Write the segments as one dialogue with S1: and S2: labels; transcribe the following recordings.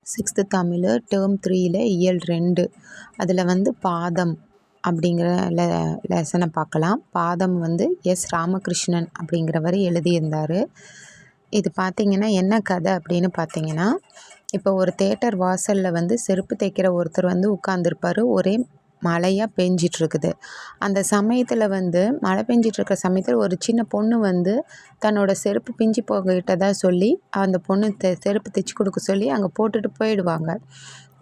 S1: 6th Tamil term 3ல இயல் 2 அதில் வந்து பாதம் அப்படிங்கிற லெசனை பார்க்கலாம். பாதம் வந்து எஸ் ராமகிருஷ்ணன் அப்படிங்கிறவர் எழுதியிருந்தார். இது பார்த்திங்கன்னா என்ன கதை அப்படின்னு பார்த்தீங்கன்னா, இப்போ ஒரு தேட்டர் வாசலில் வந்து செருப்பு தைக்கிற ஒருத்தர் வந்து உட்காந்துருப்பார். ஒரே மழையாக பெஞ்சிட்ருக்குது. அந்த சமயத்தில் வந்து மழை பெஞ்சிட்ருக்க சமயத்தில் ஒரு சின்ன பொண்ணு வந்து தன்னோட செருப்பு பிஞ்சு போகிட்டதா சொல்லி அந்த பொண்ணு செருப்பு தைச்சி கொடுக்க சொல்லி அங்கே போட்டுட்டு போயிடுவாங்க,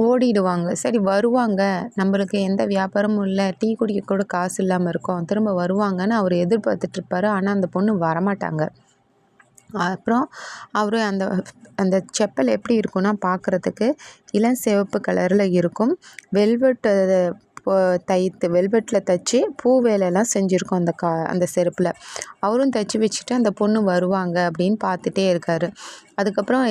S1: ஓடிடுவாங்க. சரி வருவாங்க, நம்மளுக்கு எந்த வியாபாரமும் இல்லை, டீ குடிக்க கூட காசு இல்லாமல் இருக்கோம், திரும்ப வருவாங்கன்னு அவர் எதிர்பார்த்துட்ருப்பார். ஆனால் அந்த பொண்ணு வரமாட்டாங்க. அப்புறம் அவர் அந்த அந்த செப்பல் எப்படி இருக்குன்னா பார்க்குறதுக்கு இளம் சிவப்பு கலரில் இருக்கும். வெல்வெட்டு வெல்வெட்டில் தைச்சி பூ வேலையெல்லாம் செஞ்சுருக்கோம் அந்த செருப்பில். அவரும் தைச்சி வச்சுட்டு அந்த பொண்ணு வருவாங்க அப்படின்னு பார்த்துட்டே இருக்கார். அதுக்கப்புறம்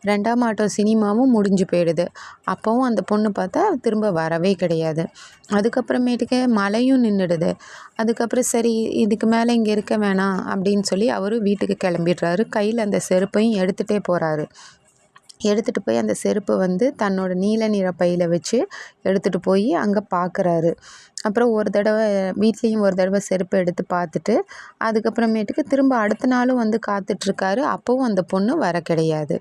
S1: ரெண்டாம் ஆட்டம் சினிமாவும் முடிஞ்சு போயிடுது. அப்போவும் அந்த பொண்ணு பார்த்தா திரும்ப வரவே கிடையாது. அதுக்கப்புறமேட்டுக்கு மழையும் நின்றுடுது. அதுக்கப்புறம் சரி இதுக்கு மேலே இங்கே இருக்க வேணாம் அப்படின்னு சொல்லி அவர் வீட்டுக்கு கிளம்பிடுறாரு. கையில் அந்த செருப்பையும் எடுத்துகிட்டே போகிறாரு. எடுத்துகிட்டு போய் அந்த செருப்பை வந்து தன்னோட நீல நிற பையில் வச்சு எடுத்துகிட்டு போய் அங்கே பார்க்குறாரு. அப்புறம் வீட்லேயும் ஒரு தடவை செருப்பை எடுத்து பார்த்துட்டு அதுக்கப்புறமேட்டுக்கு திரும்ப அடுத்த நாளும் வந்து காத்துட்ருக்காரு. அப்போவும் அந்த பொண்ணு வர கிடையாது.